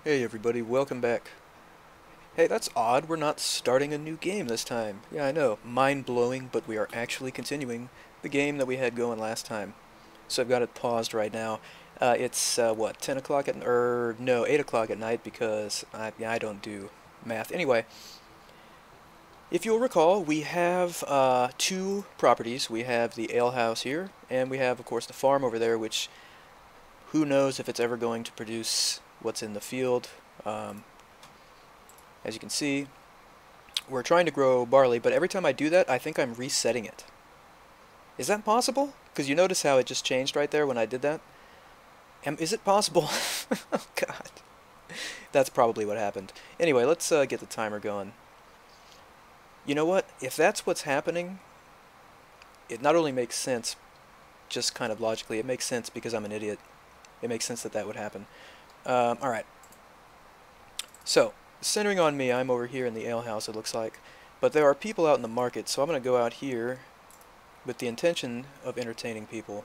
Hey everybody, welcome back. Hey, that's odd, we're not starting a new game this time. Yeah, I know, mind-blowing, but we are actually continuing the game that we had going last time. So I've got it paused right now. What, 10 o'clock no, 8 o'clock at night because I don't do math. Anyway, if you'll recall, we have two properties. We have the ale house here, and we have, of course, the farm over there, which who knows if it's ever going to produce what's in the field. Um, as you can see, we're trying to grow barley, but every time I do that, I think I'm resetting it. Is that possible? Because you notice how it just changed right there when I did that? Is it possible? Oh, God. That's probably what happened. Anyway, let's get the timer going. You know what? If that's what's happening, it not only makes sense, just kind of logically, it makes sense because I'm an idiot. It makes sense that that would happen. Alright. So, centering on me, I'm over here in the alehouse, it looks like. But there are people out in the market, so I'm going to go out here with the intention of entertaining people.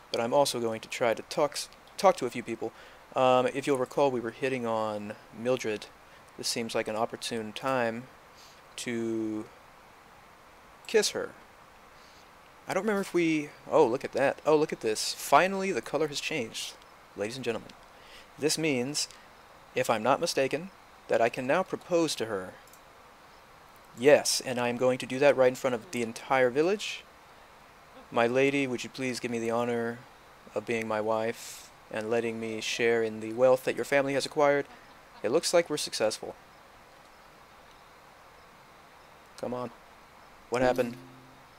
But I'm also going to try to talk to a few people. If you'll recall, we were hitting on Mildred. This seems like an opportune time to kiss her. I don't remember if we... Oh, look at that. Oh, look at this. Finally, the color has changed, ladies and gentlemen. This means, if I'm not mistaken, that I can now propose to her. Yes, and I am going to do that right in front of the entire village. My lady, would you please give me the honor of being my wife and letting me share in the wealth that your family has acquired? It looks like we're successful. Come on. What happened?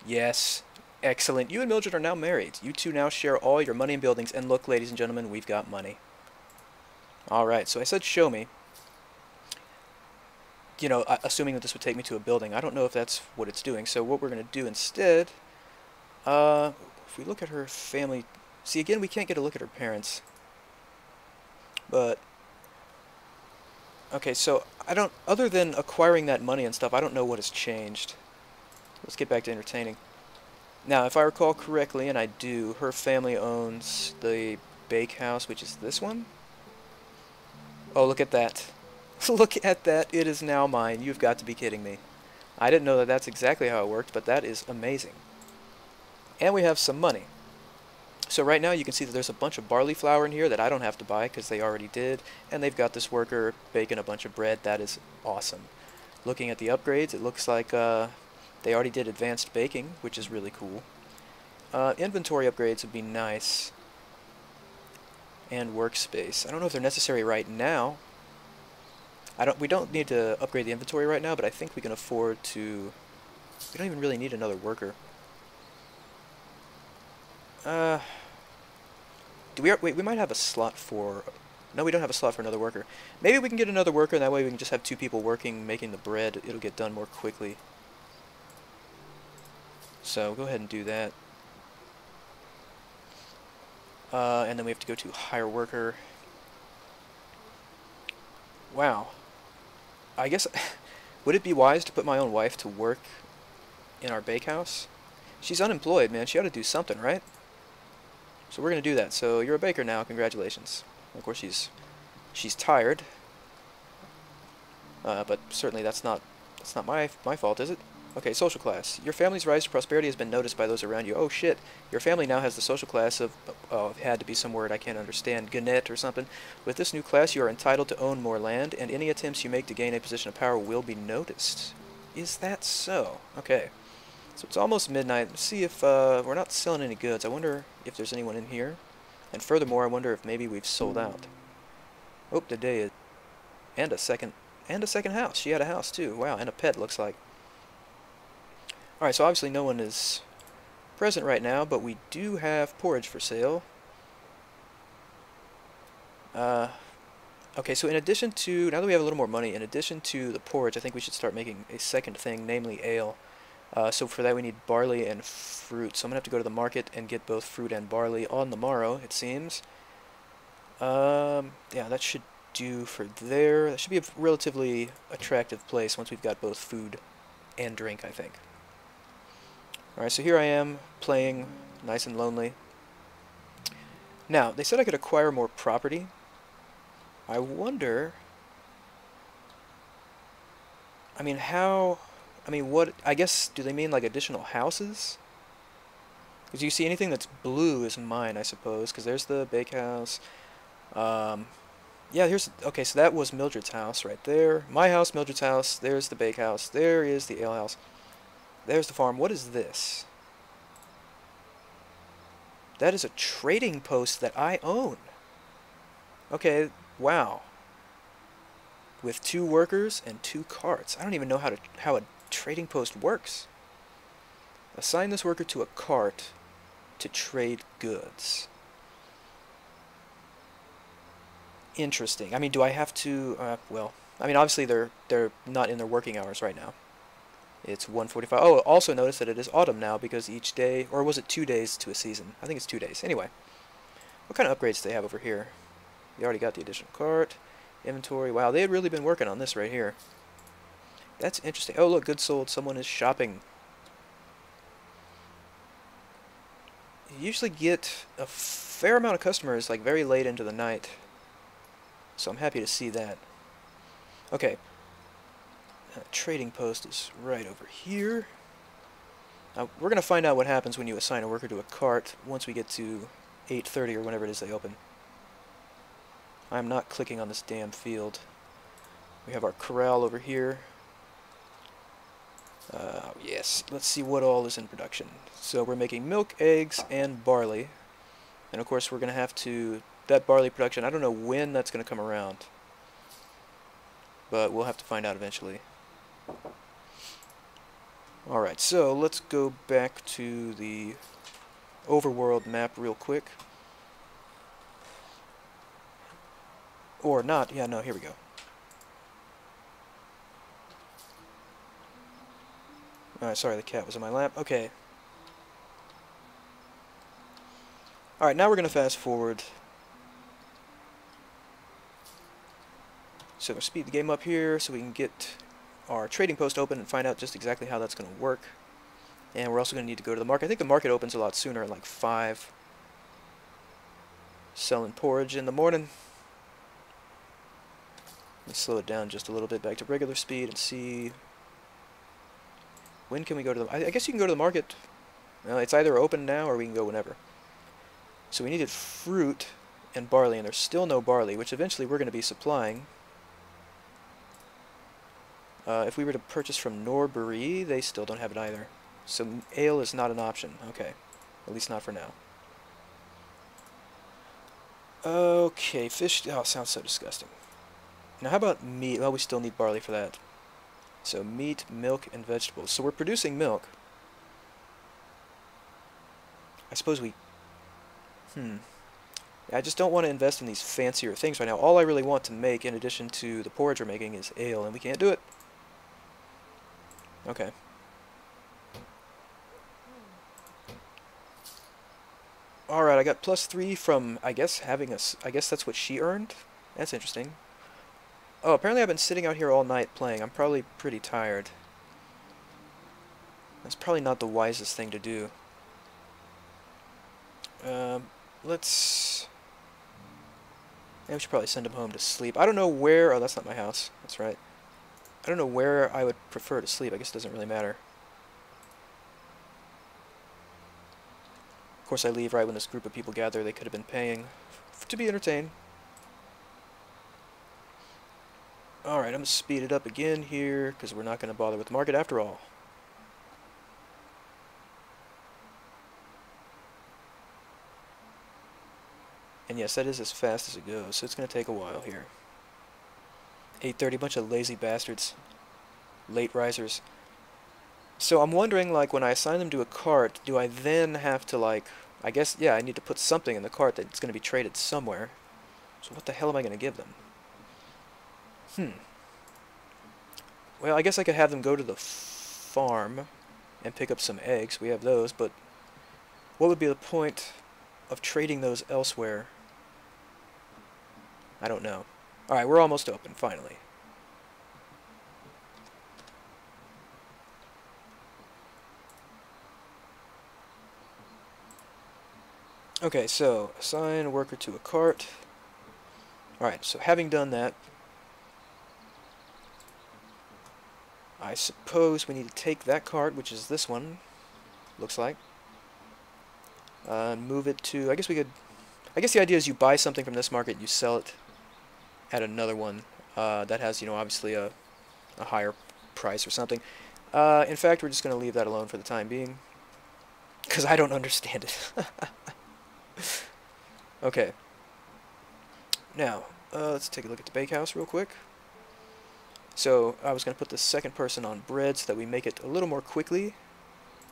Yes. Excellent. You and Mildred are now married. You two now share all your money and buildings. And look, ladies and gentlemen, we've got money. Alright, so I said show me. You know, assuming that this would take me to a building. I don't know if that's what it's doing. So what we're going to do instead, if we look at her family, see again we can't get a look at her parents. But okay, so I don't, other than acquiring that money and stuff, I don't know what has changed. Let's get back to entertaining. Now, if I recall correctly, and I do, her family owns the bakehouse, which is this one. Oh, look at that. Look at that, it is now mine. You've got to be kidding me. I didn't know that that's exactly how it worked, but that is amazing. And we have some money. So right now you can see that there's a bunch of barley flour in here that I don't have to buy because they already did. And they've got this worker baking a bunch of bread. That is awesome. Looking at the upgrades, it looks like they already did advanced baking, which is really cool. Inventory upgrades would be nice. And workspace. I don't know if they're necessary right now. We don't need to upgrade the inventory right now, but I think we can afford to... We don't even really need another worker. Wait, we might have a slot for... No, we don't have a slot for another worker. Maybe we can get another worker, and that way we can just have two people working, making the bread. It'll get done more quickly. So, go ahead and do that. And then we have to go to hire worker. Wow. I guess... Would it be wise to put my own wife to work in our bakehouse? She's unemployed, man. She ought to do something, right? So we're going to do that. So you're a baker now. Congratulations. Of course, she's tired. But certainly that's not my fault, is it? Okay, social class. Your family's rise to prosperity has been noticed by those around you. Oh, shit. Your family now has the social class of... Oh, it had to be some word I can't understand. Gannett or something. With this new class, you are entitled to own more land, and any attempts you make to gain a position of power will be noticed. Is that so? Okay. So it's almost midnight. Let's see if we're not selling any goods. I wonder if there's anyone in here. And furthermore, I wonder if maybe we've sold out. Oh, the day is... And a second house. She had a house, too. Wow, and a pet, looks like. Alright, so obviously no one is present right now, but we do have porridge for sale. Okay, so in addition to... Now that we have a little more money, in addition to the porridge, I think we should start making a second thing, namely ale. So for that we need barley and fruit. So I'm going to have to go to the market and get both fruit and barley on the morrow, it seems. Yeah, that should do for there. That should be a relatively attractive place once we've got both food and drink, I think. Alright, so here I am, playing nice and lonely. Now, they said I could acquire more property. I wonder I mean, how... I mean, what... I guess, do they mean, like, additional houses? Because you see anything that's blue is mine, I suppose. Because there's the bakehouse. Um, yeah, here's... Okay, so that was Mildred's house right there. My house, Mildred's house. There's the bakehouse. There is the alehouse. There's the farm. What is this? That is a trading post that I own. Okay, wow. With 2 workers and 2 carts. I don't even know how a trading post works. Assign this worker to a cart to trade goods. Interesting. I mean, do I have to... well, I mean, obviously they're not in their working hours right now. It's 1:45. Oh, also notice that it is autumn now because each day... Or was it 2 days to a season? I think it's 2 days. Anyway, what kind of upgrades do they have over here? You already got the additional cart. Inventory. Wow, they had really been working on this right here. That's interesting. Oh, look, goods sold. Someone is shopping. You usually get a fair amount of customers, like, very late into the night. So I'm happy to see that. Okay. Trading post is right over here. Now, we're going to find out what happens when you assign a worker to a cart once we get to 8:30 or whenever it is they open. I'm not clicking on this damn field. We have our corral over here. Yes, let's see what all is in production. So we're making milk, eggs, and barley. And of course we're going to have to... That barley production, I don't know when that's going to come around. But we'll have to find out eventually. Alright, so let's go back to the overworld map real quick. Or not. Yeah, no, here we go. Alright, sorry, the cat was in my lap. Okay. Alright, now we're going to fast forward. So we'll speed the game up here so we can get our trading post open and find out just exactly how that's going to work. And we're also going to need to go to the market. I think the market opens a lot sooner, like 5. Selling porridge in the morning. Let's slow it down just a little bit back to regular speed and see... When can we go to the... I guess you can go to the market. Well, it's either open now or we can go whenever. So we needed fruit and barley, and there's still no barley, which eventually we're going to be supplying. If we were to purchase from Norbury, they still don't have it either. So ale is not an option. Okay. At least not for now. Okay, fish... Oh, sounds so disgusting. Now how about meat? Well, we still need barley for that. So meat, milk, and vegetables. So we're producing milk. I suppose we... I just don't want to invest in these fancier things right now. All I really want to make, in addition to the porridge we're making, is ale, and we can't do it. Okay. Alright, I got +3 from, I guess, having a... I guess that's what she earned? That's interesting. Oh, apparently I've been sitting out here all night playing. I'm probably pretty tired. That's probably not the wisest thing to do. Let's... Yeah, we should probably send him home to sleep. I don't know where... Oh, that's not my house. That's right. I don't know where I would prefer to sleep. I guess it doesn't really matter. Of course, I leave right when this group of people gather. They could have been paying to be entertained. Alright, I'm going to speed it up again here, because we're not going to bother with the market after all. And yes, that is as fast as it goes, so it's going to take a while here. 8:30, bunch of lazy bastards. Late risers. So I'm wondering, like, when I assign them to a cart, do I then have to, like... I guess, yeah, I need to put something in the cart that's going to be traded somewhere. So what the hell am I going to give them? Well, I guess I could have them go to the farm and pick up some eggs. We have those, but what would be the point of trading those elsewhere? I don't know. Alright, we're almost open, finally. Okay, so assign a worker to a cart. Alright, so having done that, I suppose we need to take that cart, which is this one, looks like, move it to, I guess we could, I guess the idea is you buy something from this market, you sell it at another one that has, you know, obviously a higher price or something. In fact, we're just going to leave that alone for the time being, because I don't understand it. Okay. Now, let's take a look at the bakehouse real quick. So, I was going to put the second person on bread so that we make it a little more quickly,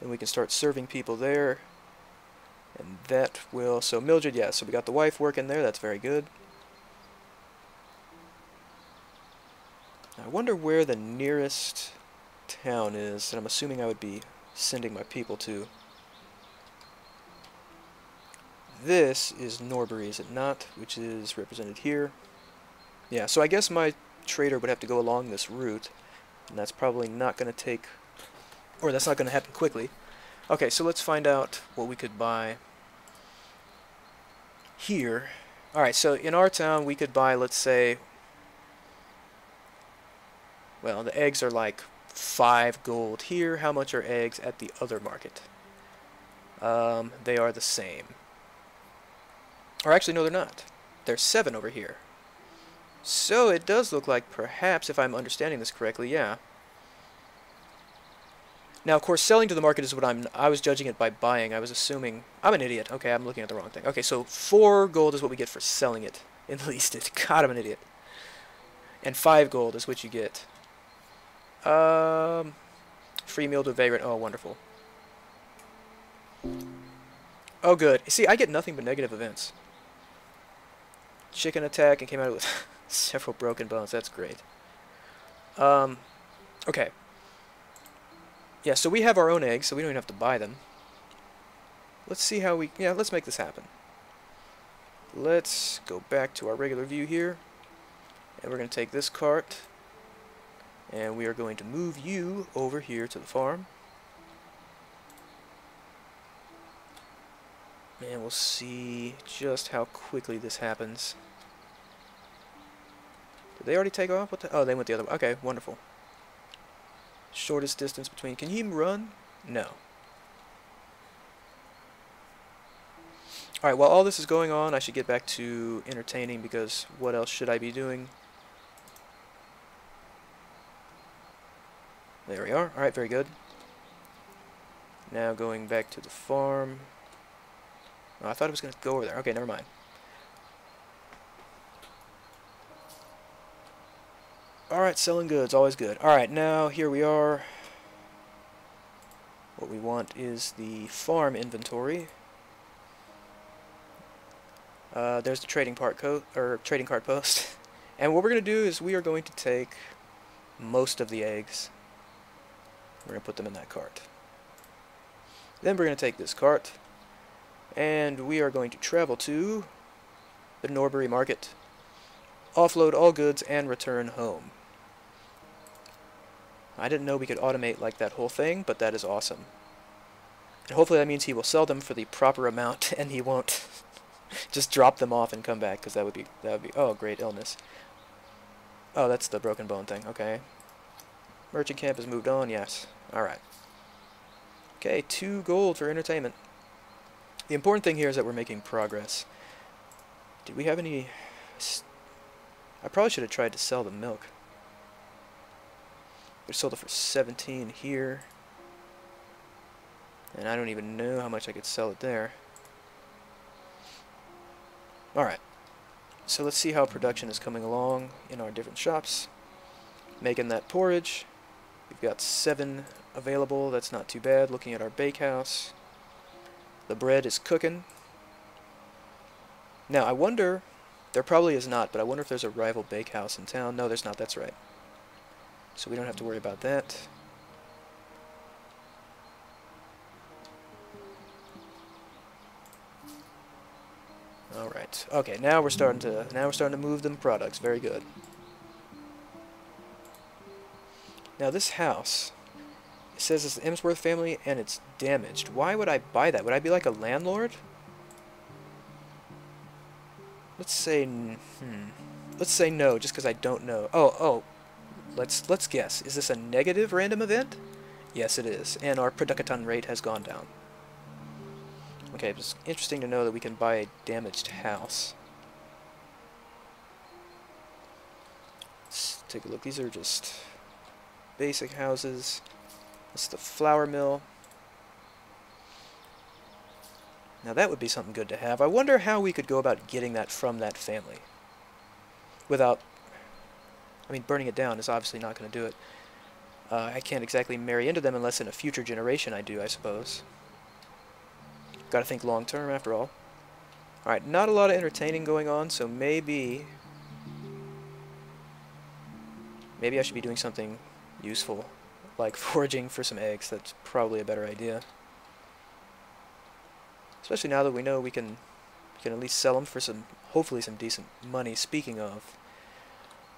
and we can start serving people there. And that will, so Mildred, yeah, so we got the wife working there, that's very good. I wonder where the nearest town is that I'm assuming I would be sending my people to. This is Norbury, is it not? Which is represented here. Yeah, so I guess my trader would have to go along this route, and that's probably not going to take, or that's not going to happen quickly. Okay, so let's find out what we could buy here. Alright, so in our town we could buy, let's say, well, the eggs are like 5 gold here. How much are eggs at the other market? They are the same. Or actually, no, they're not. They're 7 over here. So it does look like perhaps, if I'm understanding this correctly, yeah. Now, of course, selling to the market is what I was judging it by buying. I was assuming, I'm an idiot. Okay, I'm looking at the wrong thing. Okay, so 4 gold is what we get for selling it. Enlisted. It. God, I'm an idiot. And 5 gold is what you get. Free meal to vagrant. Oh, wonderful. Oh, good. See, I get nothing but negative events. Chicken attack and came out with several broken bones. That's great. Okay. Yeah, so we have our own eggs, so we don't even have to buy them. Let's see how we... Yeah, let's make this happen. Let's go back to our regular view here. And we're going to take this cart. And we are going to move you over here to the farm. And we'll see just how quickly this happens. Did they already take off? What the? Oh, they went the other way. Okay, wonderful. Shortest distance between... Can he run? No. Alright, while all this is going on, I should get back to entertaining, because what else should I be doing? There we are. Alright, very good. Now going back to the farm. Oh, I thought it was going to go over there. Okay, never mind. Alright, selling goods, always good. Alright, now here we are. What we want is the farm inventory. There's the trading cart post. And what we're going to do is we are going to take most of the eggs. We're going to put them in that cart. Then we're going to take this cart, and we are going to travel to the Norbury market, offload all goods, and return home. I didn't know we could automate like that whole thing, but that is awesome. And hopefully that means he will sell them for the proper amount, and he won't just drop them off and come back, because that would be, oh, great illness. Oh, that's the broken bone thing, okay. Merchant camp has moved on, yes. Alright. Okay, 2 gold for entertainment. The important thing here is that we're making progress. Did we have any... I probably should have tried to sell the milk. We sold it for 17 here. And I don't even know how much I could sell it there. Alright. So let's see how production is coming along in our different shops. Making that porridge. We've got 7 available. That's not too bad. Looking at our bakehouse. The bread is cooking. Now, I wonder... There probably is not, but I wonder if there's a rival bakehouse in town. No, there's not. That's right. So we don't have to worry about that. Alright. Okay, now we're starting to move them products. Very good. Now this house, it says it's the Emsworth family and it's damaged. Why would I buy that? Would I be like a landlord? Let's say no, just because I don't know. Oh, Let's guess. Is this a negative random event? Yes, it is. And our production rate has gone down. Okay, it's interesting to know that we can buy a damaged house. Let's take a look. These are just basic houses. This is the flour mill. Now that would be something good to have. I wonder how we could go about getting that from that family. Without... I mean, burning it down is obviously not going to do it. I can't exactly marry into them unless in a future generation I do, I suppose. Gotta think long term, after all. Alright, not a lot of entertaining going on, so maybe I should be doing something useful, like foraging for some eggs. That's probably a better idea. Especially now that we know we can at least sell them for some, hopefully some decent money. Speaking of,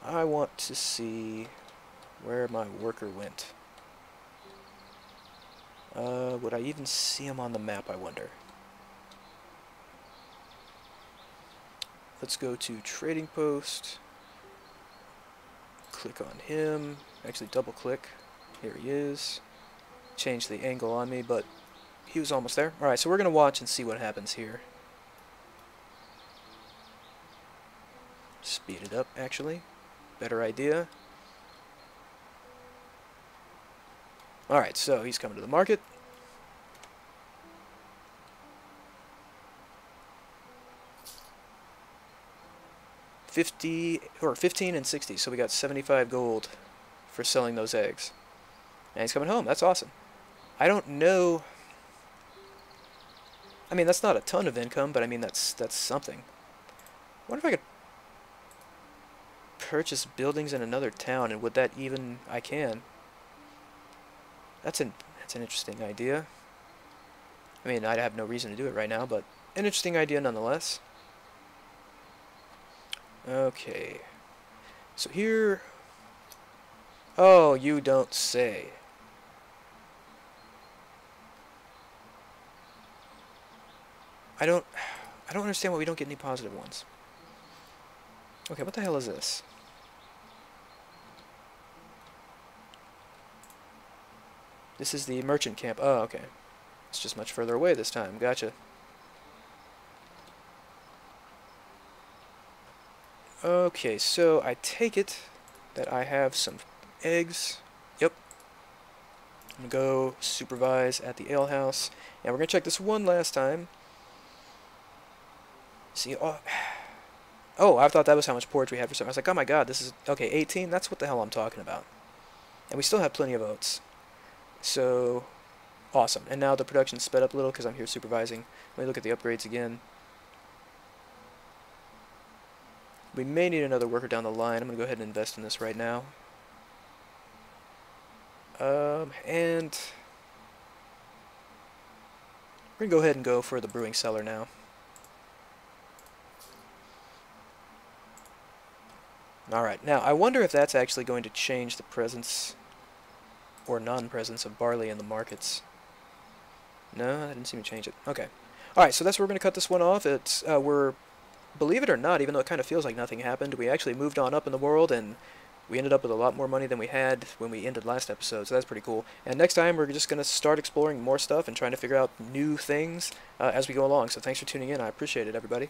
I want to see where my worker went. Would I even see him on the map, I wonder? Let's go to Trading Post. Click on him. Actually, double click. Here he is. Change the angle on me, but he was almost there. Alright, so we're going to watch and see what happens here. Speed it up, actually. Better idea. Alright, so he's coming to the market. $15 and $60, so we got 75 gold for selling those eggs. And he's coming home. That's awesome. I don't know. I mean, that's not a ton of income, but I mean that's something. I wonder if I could purchase buildings in another town, and would that even... I can. That's an interesting idea. I mean, I'd have no reason to do it right now, but an interesting idea nonetheless. Okay. So here... Oh, you don't say. I don't understand why we don't get any positive ones. Okay, what the hell is this? This is the merchant camp. Oh, okay. It's just much further away this time. Gotcha. Okay, so I take it that I have some eggs. Yep. I'm gonna go supervise at the ale house. And we're gonna check this one last time. See, oh, I thought that was how much porridge we had for some. I was like, oh my god, this is... Okay, 18? That's what the hell I'm talking about. And we still have plenty of oats. So, awesome. And now the production's sped up a little because I'm here supervising. Let me look at the upgrades again. We may need another worker down the line. I'm going to go ahead and invest in this right now. And we're going to go ahead and go for the brewing cellar now. Alright, now I wonder if that's actually going to change the presence or non-presence of barley in the markets. No, that didn't seem to change it. Okay. Alright, so that's where we're going to cut this one off. It's, believe it or not, even though it kind of feels like nothing happened, we actually moved on up in the world, and we ended up with a lot more money than we had when we ended last episode, so that's pretty cool. And next time, we're just going to start exploring more stuff and trying to figure out new things as we go along. So thanks for tuning in. I appreciate it, everybody.